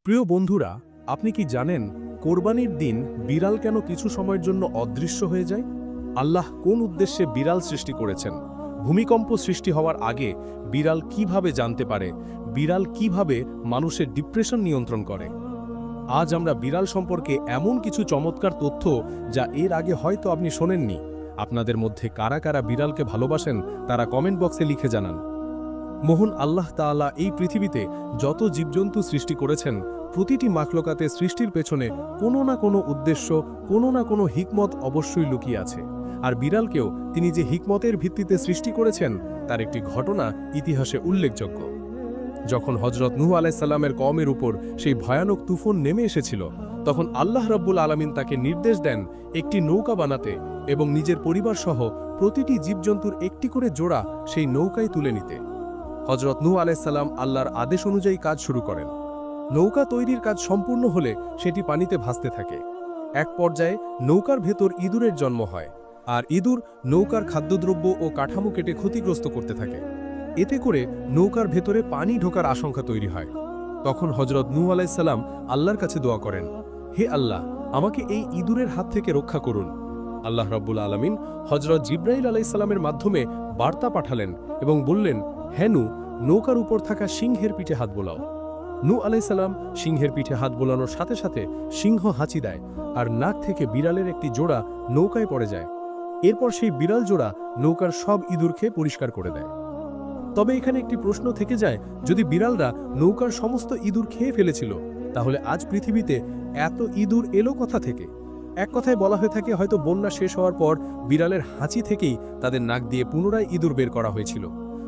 প্রিয় বন্ধুরা, আপনি কি জানেন কোরবানির দিন বিড়াল কেন কিছু সময়ের জন্য অদৃশ্য হয়ে যায়? আল্লাহ কোন উদ্দেশ্যে বিড়াল সৃষ্টি করেছেন? ভূমিকম্প সৃষ্টি হওয়ার আগে বিড়াল কিভাবে জানতে পারে? বিড়াল কিভাবে মানুষের ডিপ্রেশন নিয়ন্ত্রণ করে? আজ আমরা বিড়াল সম্পর্কে এমন কিছু চমৎকার তথ্য যা এর আগে হয়তো আপনি শোনেননি। আপনাদের মধ্যে কারা কারা বিড়ালকে ভালোবাসেন তারা কমেন্ট বক্সে লিখে জানান। মহান আল্লাহ তাআলা এই পৃথিবীতে যত জীবজন্তু সৃষ্টি করেছেন, প্রতিটি মাখলুকাতে সৃষ্টির পেছনে কোনো না কোনো উদ্দেশ্য, কোনো না কোনো হিকমত অবশ্যই লুকিয়ে আছে। আর বিড়ালকেও তিনি যে হিকমতের ভিত্তিতে সৃষ্টি করেছেন তার একটি ঘটনা ইতিহাসে উল্লেখযোগ্য। যখন হযরত নূহ আলাইহিস সালামের কওমের উপর সেই ভয়ানক তুফান নেমে এসেছিল, তখন আল্লাহ রাব্বুল আলামিন তাকে নির্দেশ দেন একটি নৌকা বানাতে এবং নিজের পরিবার সহ প্রতিটি জীবজন্তুর একটি করে জোড়া সেই নৌকায় তুলে নিতে। হযরত নূহ আলাইহিস সালাম আল্লাহর আদেশ অনুযায়ী কাজ শুরু করেন। নৌকা তৈরির কাজ সম্পূর্ণ হলে সেটি পানিতে ভাসতে থাকে। এক পর্যায়ে নৌকার ভেতর ইঁদুরের জন্ম হয়, আর ইঁদুর নৌকার খাদ্যদ্রব্য ও কাঠামো কেটে ক্ষতিগ্রস্ত করতে থাকে। এতে করে নৌকার ভেতরে পানি ঢোকার আশঙ্কা তৈরি হয়। তখন হযরত নূহ আলাইহিস সালাম আল্লাহর কাছে দোয়া করেন, হে আল্লাহ, আমাকে এই ইঁদুরের হাত থেকে রক্ষা করুন। আল্লাহ রাব্বুল আলামিন হযরত জিবরাইল আলাইহিস সালামের মাধ্যমে বার্তা পাঠালেন এবং বললেন, হে নূহ, নৌকার উপর থাকা সিংহের পিঠে হাত বোলাও। নূহ আলাইহিস সালাম সিংহের পিঠে হাত বোলানোর সাথে সাথে সিংহ হাঁচি দেয়, আর নাক থেকে বিড়ালের একটি জোড়া নৌকায় পড়ে যায়। এরপর সেই বিড়াল জোড়া নৌকার সব ইঁদুর খেয়ে পরিষ্কার করে দেয়। তবে এখানে একটি প্রশ্ন থেকে যায়, যদি বিড়ালরা নৌকার সমস্ত ইঁদুর খেয়ে ফেলেছিল, তাহলে আজ পৃথিবীতে এত ইঁদুর এলো কোথা থেকে? এক কথায় বলা হয়ে থাকে, হয়তো বন্যা শেষ হওয়ার পর বিড়ালের হাঁচি থেকেই তাদের নাক দিয়ে পুনরায় ইঁদুর বের করা হয়েছিল।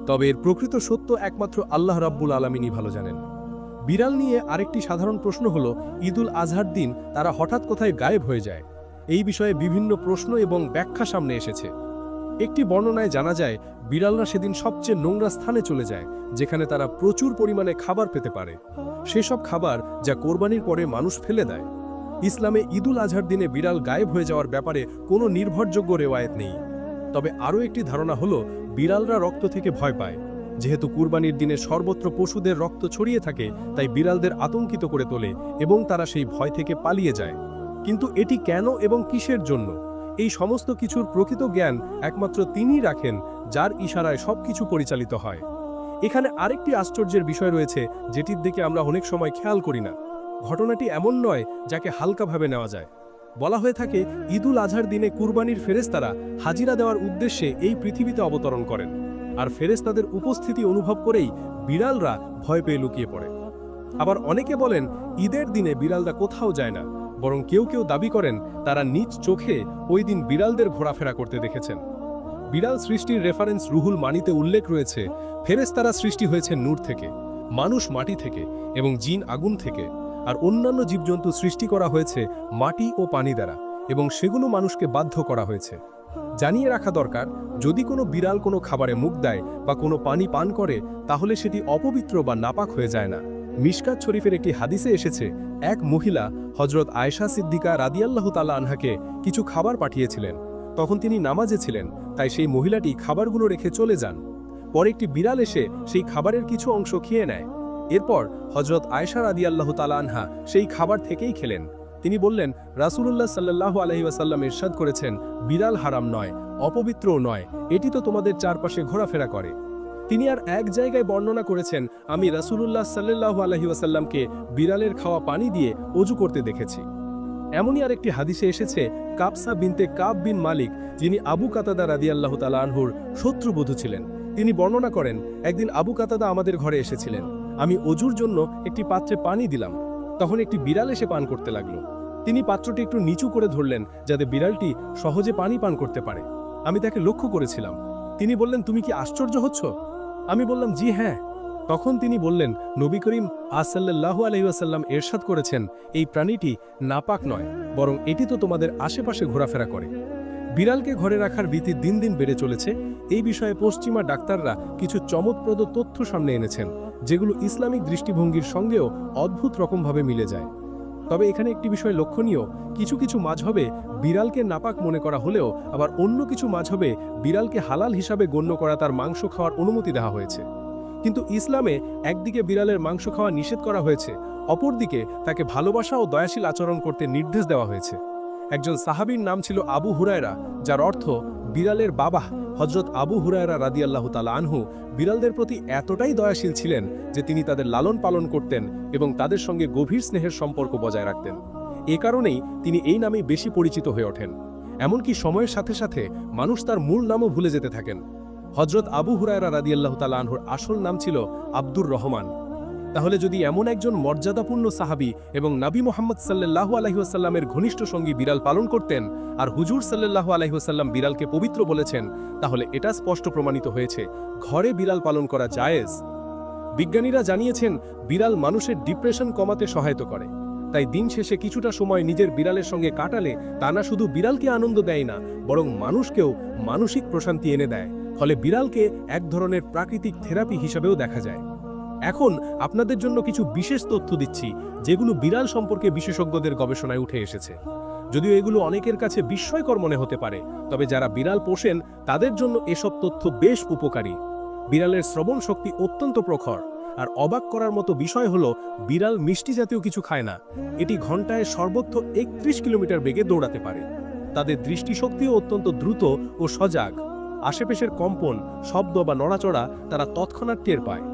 তবে এর প্রকৃত সত্য একমাত্র আল্লাহ রাব্বুল আলামিনই ভালো জানেন। বিড়াল নিয়ে আরেকটি সাধারণ প্রশ্ন হলো, ঈদুল আজহার দিন তারা হঠাৎ কোথায় গায়েব হয়ে যায়। এই বিষয়ে বিভিন্ন প্রশ্ন এবং ব্যাখ্যা সামনে এসেছে। একটি বর্ণনায় জানা যায়, বিড়ালরা সেদিন সবচেয়ে নোংরা স্থানে চলে যায়, যেখানে তারা প্রচুর পরিমাণে খাবার পেতে পারে, সেসব খাবার যা কোরবানির পরে মানুষ ফেলে দেয়। ইসলামে ঈদুল আজহার দিনে বিড়াল গায়েব হয়ে যাওয়ার ব্যাপারে কোনো নির্ভরযোগ্য রেওয়ায়েত নেই। তবে আরও একটি ধারণা হলো, বিড়ালরা রক্ত থেকে ভয় পায়। যেহেতু কুরবানির দিনে সর্বত্র পশুদের রক্ত ছড়িয়ে থাকে, তাই বিড়ালদের আতঙ্কিত করে তোলে এবং তারা সেই ভয় থেকে পালিয়ে যায়। কিন্তু এটি কেন এবং কিসের জন্য, এই সমস্ত কিছুর প্রকৃত জ্ঞান একমাত্র তিনিই রাখেন, যার ইশারায় সবকিছু পরিচালিত হয়। এখানে আরেকটি আশ্চর্যের বিষয় রয়েছে, যেটির দিকে আমরা অনেক সময় খেয়াল করি না। ঘটনাটি এমন নয় যাকে হালকাভাবে নেওয়া যায়। বলা হয়ে থাকে, ঈদুল আজহার দিনে কুরবানির ফেরেশতারা হাজিরা দেওয়ার উদ্দেশ্যে এই পৃথিবীতে অবতরণ করেন, আর ফেরেশতাদের উপস্থিতি অনুভব করেই বিড়ালরা ভয় পেয়ে লুকিয়ে পড়ে। আবার অনেকে বলেন, ঈদের দিনে বিড়ালরা কোথাও যায় না, বরং কেউ কেউ দাবি করেন তারা নিজ চোখে ওই দিন বিড়ালদের ঘোরাফেরা করতে দেখেছেন। বিড়াল সৃষ্টির রেফারেন্স রুহুল মানিতে উল্লেখ রয়েছে, ফেরেশতারা সৃষ্টি হয়েছে নূর থেকে, মানুষ মাটি থেকে এবং জিন আগুন থেকে, আর অন্যান্য জীবজন্তু সৃষ্টি করা হয়েছে মাটি ও পানি দ্বারা, এবং সেগুলো মানুষকে বাধ্য করা হয়েছে। জানিয়ে রাখা দরকার, যদি কোনো বিড়াল কোনো খাবারে মুখ দেয় বা কোনো পানি পান করে, তাহলে সেটি অপবিত্র বা নাপাক হয়ে যায় না। মিশকাত শরীফের একটি হাদিসে এসেছে, এক মহিলা হযরত আয়েশা সিদ্দিকা রাদিয়াল্লাহু তাআলা আনহাকে কিছু খাবার পাঠিয়েছিলেন। তখন তিনি নামাজে ছিলেন, তাই সেই মহিলাটি খাবারগুলো রেখে চলে যান। পরে একটি বিড়াল এসে সেই খাবারের কিছু অংশ খেয়ে নেয়। এরপর হযরত আয়েশা রাদিয়াল্লাহু তাআলা আনহা সেই খাবার থেকেই খেলেন। তিনি বললেন, রাসূলুল্লাহ সাল্লাল্লাহু আলাইহি ওয়াসাল্লাম ইরশাদ করেছেন, বিড়াল হারাম নয়, অপবিত্রও নয়, এটি তো তোমাদের চারপাশে ঘোরাফেরা করে। তিনি আর এক জায়গায় বর্ণনা করেছেন, আমি রাসূলুল্লাহ সাল্লাল্লাহু আলাইহি ওয়াসাল্লামকে বিড়ালের খাওয়া পানি দিয়ে ওযু করতে দেখেছি। এমনই আরেকটি হাদিসে এসেছে, কাবসা বিনতে কাব বিন মালিক, যিনি আবু কাতাদা রাদিয়াল্লাহু তাআলা আনহুর শত্রুবধূ ছিলেন, তিনি বর্ণনা করেন, একদিন আবু কাতাদা আমাদের ঘরে এসেছিলেন। আমি ওযুর জন্য একটি পাত্রে পানি দিলাম, তখন একটি বিড়াল এসে পান করতে লাগলো। তিনি পাত্রটি একটু নিচু করে ধরলেন, যাতে বিড়ালটি সহজে পানি পান করতে পারে। আমি তাকে লক্ষ্য করেছিলাম। তিনি বললেন, তুমি কি আশ্চর্য হচ্ছ? আমি বললাম, জি হ্যাঁ। তখন তিনি বললেন, নবী করিম সাল্লাল্লাহু আলাইহি ওয়াসাল্লাম ইরশাদ করেছেন, এই প্রাণীটি নাপাক নয়, বরং এটি তো তোমাদের আশেপাশে ঘোরাফেরা করে। বিড়ালকে ঘরে রাখার ভীতি দিন দিন বেড়ে চলেছে। এই বিষয়ে পশ্চিমা ডাক্তাররা কিছু চমকপ্রদ তথ্য সামনে এনেছেন, যেগুলো ইসলামিক দৃষ্টিভঙ্গির সঙ্গেও অদ্ভুত রকমভাবে মিলে যায়। তবে এখানে একটি বিষয় লক্ষণীয়, কিছু কিছু মাযহাবে বিড়ালকে নাপাক মনে করা হলেও আবার অন্য কিছু মাযহাবে বিড়ালকে হালাল হিসাবে গণ্য করা, তার মাংস খাওয়ার অনুমতি দেওয়া হয়েছে। কিন্তু ইসলামে একদিকে বিড়ালের মাংস খাওয়া নিষেধ করা হয়েছে, অপরদিকে তাকে ভালোবাসা ও দয়াশীল আচরণ করতে নির্দেশ দেওয়া হয়েছে। একজন সাহাবীর নাম ছিল আবু হুরায়রা, যার অর্থ বিড়ালের বাবা। হযরত আবু হুরায়রা রাদিয়াল্লাহু তাআলা আনহু বিড়ালদের প্রতি এতটাই দয়াশীল ছিলেন যে তিনি তাদের লালন পালন করতেন এবং তাদের সঙ্গে গভীর স্নেহের সম্পর্ক বজায় রাখতেন। এ কারণেই তিনি এই নামেই বেশি পরিচিত হয়ে ওঠেন। এমনকি সময়ের সাথে সাথে মানুষ তার মূল নামও ভুলে যেতে থাকেন। হযরত আবু হুরায়রা রাদিয়াল্লাহু তাআলা আনহুর আসল নাম ছিল আব্দুর রহমান। তাহলে যদি এমন একজন মর্যাদাপূর্ণ সাহাবী এবং নবী মুহাম্মদ সাল্লাল্লাহু আলাইহি ওয়াসাল্লামের ঘনিষ্ঠ সঙ্গী বিড়াল পালন করতেন, আর হুজুর সাল্লাল্লাহু আলাইহি ওয়াসাল্লাম বিড়ালকে পবিত্র বলেছেন, তাহলে এটা স্পষ্ট প্রমাণিত হয়েছে ঘরে বিড়াল পালন করা জায়েজ। বিজ্ঞানীরা জানিয়েছেন বিড়াল মানুষের ডিপ্রেশন কমাতে সহায়তা করে। তাই দিন শেষে কিছুটা সময় নিজের বিড়ালের সঙ্গে কাটালে তা না শুধু বিড়ালকে আনন্দ দেয় না, বরং মানুষকেও মানসিক প্রশান্তি এনে দেয়। ফলে বিড়ালকে এক ধরনের প্রাকৃতিক থেরাপি হিসাবেও দেখা যায়। এখন আপনাদের জন্য কিছু বিশেষ তথ্য দিচ্ছি, যেগুলো বিড়াল সম্পর্কে বিশেষজ্ঞদের গবেষণায় উঠে এসেছে। যদিও এগুলো অনেকের কাছে বিস্ময়কর মনে হতে পারে, তবে যারা বিড়াল পোষেন তাদের জন্য এসব তথ্য বেশ উপকারী। বিড়ালের শ্রবণ শক্তি অত্যন্ত প্রখর, আর অবাক করার মতো বিষয় হলো বিড়াল মিষ্টি জাতীয় কিছু খায় না। এটি ঘন্টায় সর্বোচ্চ 31 কিলোমিটার বেগে দৌড়াতে পারে। তাদের দৃষ্টিশক্তিও অত্যন্ত দ্রুত ও সজাগ। আশেপাশের কম্পন, শব্দ বা নড়াচড়া তারা তৎক্ষণাৎ টের পায়।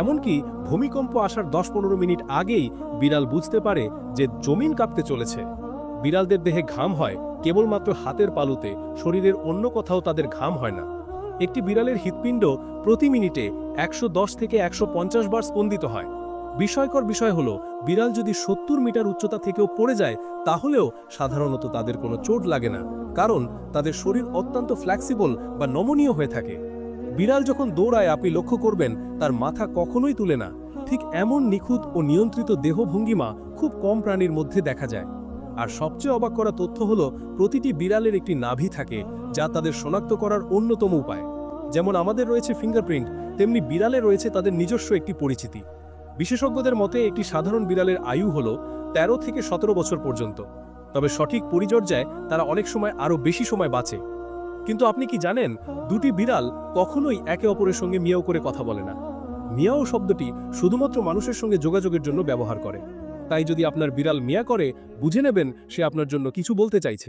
এমনকি ভূমিকম্প আসার 10-15 মিনিট আগেই বিড়াল বুঝতে পারে যে জমিন কাঁপতে চলেছে। বিড়ালদের দেহে ঘাম হয় কেবলমাত্র হাতের পালুতে, শরীরের অন্য কোথাও তাদের ঘাম হয় না। একটি বিড়ালের হৃৎপিণ্ড প্রতি মিনিটে 110 থেকে 150 বার স্পন্দিত হয়। বিস্ময়কর বিষয় হলো বিড়াল যদি 70 মিটার উচ্চতা থেকেও পড়ে যায়, তাহলেও সাধারণত তাদের কোনো চোট লাগে না, কারণ তাদের শরীর অত্যন্ত ফ্লেক্সিবল বা নমনীয় হয়ে থাকে। বিড়াল যখন দৌড়ায় আপনি লক্ষ্য করবেন তার মাথা কখনোই তুলে না। ঠিক এমন নিখুঁত ও নিয়ন্ত্রিত দেহভঙ্গিমা খুব কম প্রাণীর মধ্যে দেখা যায়। আর সবচেয়ে অবাক করা তথ্য হলো প্রতিটি বিড়ালের একটি নাভি থাকে, যা তাদের শনাক্ত করার অন্যতম উপায়। যেমন আমাদের রয়েছে ফিঙ্গারপ্রিন্ট, তেমনি বিড়ালে রয়েছে তাদের নিজস্ব একটি পরিচিতি। বিশেষজ্ঞদের মতে একটি সাধারণ বিড়ালের আয়ু হলো 13 থেকে 17 বছর পর্যন্ত, তবে সঠিক পরিচর্যায় তারা অনেক সময় আরও বেশি সময় বাঁচে। কিন্তু আপনি কি জানেন, দুটি বিড়াল কখনোই একে অপরের সঙ্গে মিয়াও করে কথা বলে না। মিয়াও শব্দটি শুধুমাত্র মানুষের সঙ্গে যোগাযোগের জন্য ব্যবহার করে। তাই যদি আপনার বিড়াল মিয়া করে, বুঝে নেবেন সে আপনার জন্য কিছু বলতে চাইছে।